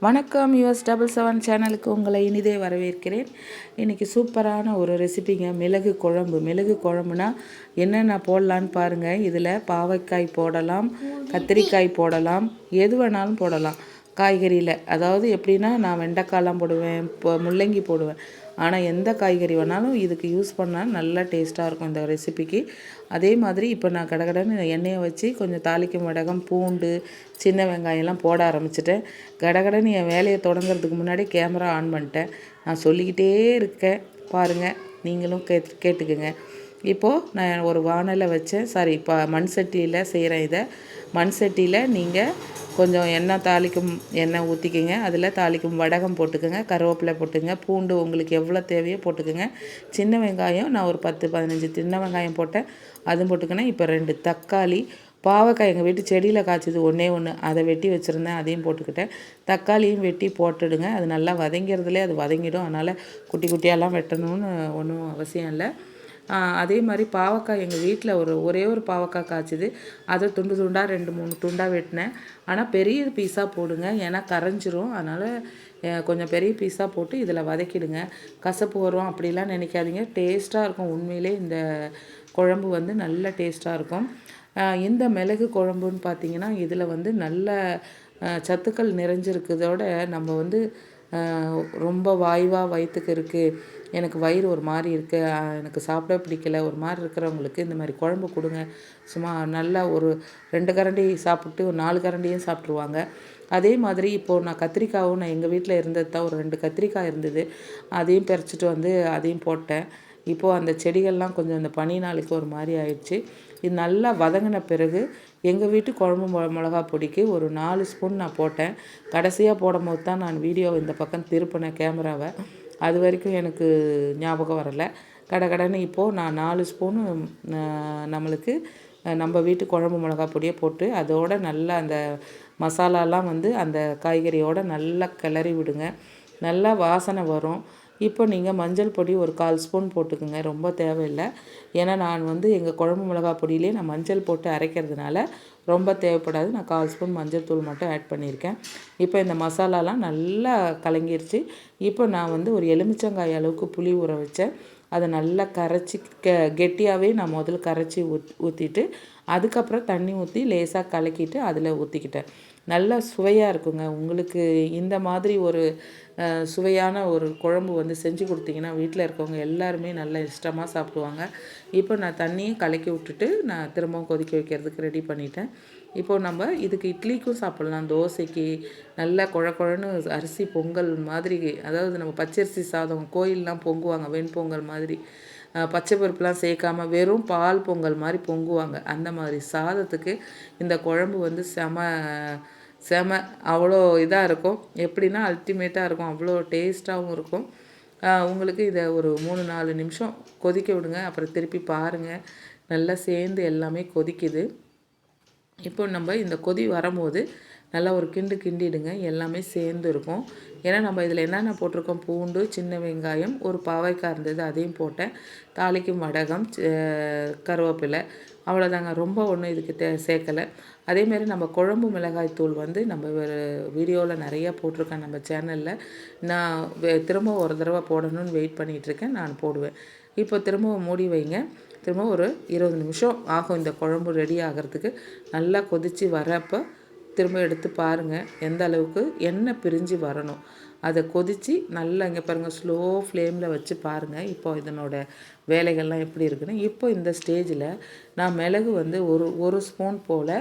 வணக்கம் US77 சேனலுக்கு உங்களை இனிதே வரவேற்கிறேன். இன்றைக்கி சூப்பரான ஒரு ரெசிபிங்க, மிளகு குழம்பு. மிளகு குழம்புனா என்னென்ன போடலான்னு பாருங்கள். இதில் பாவைக்காய் போடலாம், கத்திரிக்காய் போடலாம், எது வேணாலும் போடலாம் காய்கறியில். அதாவது எப்படின்னா, நான் வெண்டைக்காய்லாம் போடுவேன், இப்போ முள்ளங்கி போடுவேன். ஆனால் எந்த காய்கறி வேணாலும் இதுக்கு யூஸ் பண்ணால் நல்லா டேஸ்ட்டாக இருக்கும் இந்த ரெசிபிக்கு. அதே மாதிரி இப்போ நான் கடகடன்னு எண்ணெயை வச்சு கொஞ்சம் தாளிக்கும் வடகம், பூண்டு, சின்ன வெங்காயம்லாம் போட ஆரம்பிச்சிட்டேன். கடகடன்னு என் வேலையை தொடங்குறதுக்கு முன்னாடி கேமரா ஆன் பண்ணிட்டேன். நான் சொல்லிக்கிட்டே இருக்கேன், பாருங்கள், நீங்களும் கேட்டுக்குங்க. இப்போது நான் ஒரு வானலை வச்சேன், இப்போ மண் சட்டியில் செய்கிறேன். இதை மண் சட்டியில் நீங்கள் கொஞ்சம் எண்ணெய் ஊற்றிக்கிங்க. அதில் தாளிக்கும் வடகம் போட்டுக்கோங்க, கருவேப்பிலை போட்டுங்க, பூண்டு உங்களுக்கு எவ்வளோ தேவையோ போட்டுக்கோங்க. சின்ன வெங்காயம் நான் ஒரு 10-15 சின்ன வெங்காயம் போட்டேன், அதுவும் போட்டுக்கினேன். இப்போ 2 தக்காளி, பாவக்காய் எங்கள் வீட்டு செடியில் காய்ச்சது ஒன்றே ஒன்று, அதை வெட்டி வச்சுருந்தேன், அதையும் போட்டுக்கிட்டேன். தக்காளியும் வெட்டி போட்டுடுங்க. அது நல்லா வதங்கிறதுலே அது வதங்கிடும். அதனால் குட்டி குட்டியாலாம் வெட்டணும்னு ஒன்றும் அவசியம் இல்லை. அதே மாதிரி பாவக்காய் எங்கள் வீட்டில் ஒரே ஒரு பாவக்காய் காய்ச்சிது, அதை துண்டு துண்டாக 2-3 துண்டாக வெட்டினேன். ஆனால் பெரிய பீஸாக போடுங்க, ஏன்னா கரைஞ்சிரும். அதனால் கொஞ்சம் பெரிய பீஸாக போட்டு இதில் வதக்கிடுங்க. கசப்பு வரும் அப்படிலாம் நினைக்காதீங்க, டேஸ்ட்டாக இருக்கும். உண்மையிலே இந்த குழம்பு வந்து நல்ல டேஸ்ட்டாக இருக்கும். இந்த மிளகு குழம்புன்னு பார்த்திங்கன்னா, இதில் வந்து நல்ல சத்துக்கள் நிறைஞ்சிருக்கிறதோட நம்ம வந்து ரொம்ப வாய்வாக வயிற்றுக்கு இருக்குது, எனக்கு வயிறு ஒரு மாதிரி இருக்குது, எனக்கு சாப்பிட பிடிக்கல, ஒரு மாதிரி இருக்கிறவங்களுக்கு இந்த மாதிரி குழம்பு கொடுங்க. சும்மா நல்லா ஒரு 2 கரண்டி சாப்பிட்டு ஒரு 4 கரண்டியும் சாப்பிட்ருவாங்க. அதே மாதிரி இப்போது நான் கத்திரிக்காயும், நான் எங்கள் வீட்டில் இருந்தது தான், ஒரு 2 கத்திரிக்காய் இருந்தது, அதையும் பறிச்சிட்டு வந்து அதையும் போட்டேன். இப்போது அந்த செடிகள்லாம் கொஞ்சம் அந்த பனி நாளுக்கு ஒரு மாதிரி ஆயிடுச்சு. இது நல்லா வதங்கின பிறகு எங்கள் வீட்டு குழம்பு மிளகா பொடிக்கு ஒரு 4 ஸ்பூன் நான் போட்டேன். கடைசியாக போடும்போது தான் நான் வீடியோவை இந்த பக்கம் திருப்பினேன் கேமராவை. அது வரைக்கும் எனக்கு ஞாபகம் வரலை. கடகடன்னு இப்போது நான் 4 ஸ்பூனு நம்மளுக்கு நம்ம வீட்டு குழம்பு மிளகா பொடியை போட்டு அதோடு நல்லா அந்த மசாலாலாம் வந்து அந்த காய்கறியோடு நல்லா கிளறி விடுங்க. நல்லா வாசனை வரும். இப்போ நீங்கள் மஞ்சள் பொடி ஒரு 1/4 ஸ்பூன் போட்டுக்குங்க, ரொம்ப தேவையில்லை. ஏன்னா நான் வந்து எங்கள் குழம்பு மிளகா பொடியிலே நான் மஞ்சள் போட்டு அரைக்கிறதுனால ரொம்ப தேவைப்படாது. நான் 1/4 ஸ்பூன் மஞ்சள் தூள் மட்டும் ஆட் பண்ணியிருக்கேன். இப்போ இந்த மசாலாலாம் நல்லா கலங்கிருச்சு. இப்போ நான் வந்து ஒரு எலுமிச்சங்காய் அளவுக்கு புளி ஊற வச்சேன், அதை நல்லா கரைச்சி கெட்டியாகவே நான் முதல்ல கரைச்சி ஊற்றிட்டு அதுக்கப்புறம் தண்ணி ஊற்றி லேசாக கலக்கிட்டு அதில் ஊற்றிக்கிட்டேன். நல்லா சுவையாக இருக்குங்க. உங்களுக்கு இந்த மாதிரி ஒரு சுவையான ஒரு குழம்பு வந்து செஞ்சு கொடுத்தீங்கன்னா வீட்டில் இருக்கவங்க எல்லாருமே நல்லா இஷ்டமாக சாப்பிடுவாங்க. இப்போ நான் தண்ணியை கலக்கி விட்டுட்டு நான் திரும்பவும் கொதிக்க வைக்கிறதுக்கு ரெடி பண்ணிட்டேன். இப்போது நம்ம இதுக்கு இட்லிக்கும் சாப்பிட்லாம், தோசைக்கு நல்லா குழன்னு அரிசி பொங்கல் மாதிரி, அதாவது நம்ம பச்சரிசி சாதம் கோயிலெலாம் பொங்குவாங்க, வெண்பொங்கல் மாதிரி, பச்சை பருப்புலாம் சேர்க்காமல் வெறும் பால் பொங்கல் மாதிரி பொங்குவாங்க. அந்த மாதிரி சாதத்துக்கு இந்த குழம்பு வந்து செம அவ்வளோ இதாக இருக்கும். எப்படின்னா அல்டிமேட்டாக இருக்கும், அவ்வளோ டேஸ்ட்டாகவும் இருக்கும். உங்களுக்கு இதை ஒரு 3-4 நிமிஷம் கொதிக்க விடுங்க. அப்புறம் திருப்பி பாருங்கள், நல்லா சேர்ந்து எல்லாமே கொதிக்குது. இப்போ நம்ம இந்த கொதி வரும்போது நல்லா ஒரு கிண்டிடுங்க, எல்லாமே சேர்ந்து இருக்கும். ஏன்னா நம்ம இதில் என்னென்ன போட்டிருக்கோம், பூண்டு, சின்ன வெங்காயம், ஒரு பாவைக்காய் இருந்தது அதையும் போட்டேன், தாளிக்கும் வடகம், கருவேப்பிலை, அவ்வளோதாங்க. ரொம்ப ஒன்றும் இதுக்கு சேர்க்கலை. அதேமாரி நம்ம குழம்பு மிளகாய் தூள் வந்து நம்ம வீடியோவில் நிறையா போட்டிருக்கேன் நம்ம சேனலில். நான் திரும்ப ஒரு தடவை போடணும்னு வெயிட் பண்ணிகிட்ருக்கேன், நான் போடுவேன். இப்போ திரும்பவும் மூடி வைங்க. திரும்ப ஒரு 20 நிமிஷம் ஆகும் இந்த குழம்பு ரெடி ஆகிறதுக்கு. நல்லா கொதித்து வரப்போ திரும்ப எடுத்து பாருங்கள், எந்த அளவுக்கு எண்ணெய் பிரிஞ்சு வரணும். அதை கொதித்து நல்லா இங்கே பாருங்கள், ஸ்லோ ஃப்ளேமில் வச்சு பாருங்கள். இப்போ இதனோட வேலைகள்லாம் எப்படி இருக்குன்னு. இப்போ இந்த ஸ்டேஜில் நான் மிளகு வந்து ஒரு ஸ்பூன் போல்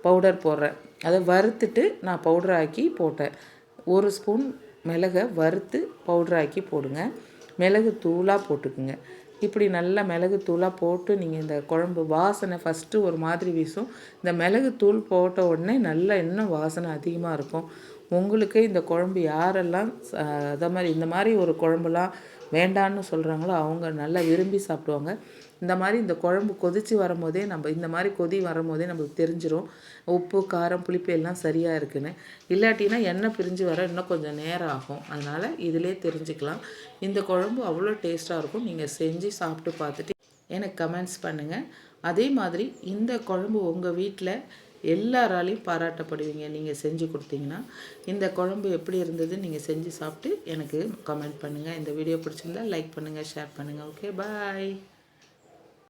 பவுடர் போடுறேன். அதை வறுத்துட்டு நான் பவுடராக்கி போட்டேன். 1 ஸ்பூன் மிளகை வறுத்து பவுடராக்கி போடுங்க. மிளகு தூளாக போட்டுக்குங்க. இப்படி நல்லா மிளகு தூளாக போட்டு நீங்கள் இந்த குழம்பு வாசனை ஃபஸ்ட்டு ஒரு மாதிரி வீசும். இந்த மிளகு தூள் போட்ட உடனே நல்லா இன்னும் வாசனை அதிகமாக இருக்கும். உங்களுக்கு இந்த குழம்பு யாரெல்லாம் இந்த மாதிரி ஒரு குழம்புலாம் வேண்டான்னு சொல்கிறாங்களோ அவங்க நல்லா விரும்பி சாப்பிடுவாங்க. இந்த மாதிரி இந்த குழம்பு கொதித்து வரும்போதே இந்த மாதிரி கொதி வரும்போதே நம்மளுக்கு தெரிஞ்சிடும் உப்பு, காரம், புளிப்பு எல்லாம் சரியாக இருக்குன்னு. இல்லாட்டினா எண்ணெய் பிரிஞ்சு வர இன்னும் கொஞ்சம் நேரம் ஆகும். அதனால் இதிலே தெரிஞ்சுக்கலாம். இந்த குழம்பு அவ்வளோ டேஸ்ட்டாக இருக்கும். நீங்கள் செஞ்சு சாப்பிட்டு பார்த்துட்டு எனக்கு கமெண்ட்ஸ் பண்ணுங்கள். அதே மாதிரி இந்த குழம்பு உங்கள் வீட்டில் எல்லாராலையும் பாராட்டப்படுவீங்க நீங்கள் செஞ்சு கொடுத்தீங்கன்னா. இந்த குழம்பு எப்படி இருந்தது நீங்கள் செஞ்சு சாப்பிட்டு எனக்கு கமெண்ட் பண்ணுங்கள். இந்த வீடியோ பிடிச்சிருந்தா லைக் பண்ணுங்கள், ஷேர் பண்ணுங்கள். ஓகே, பாய்.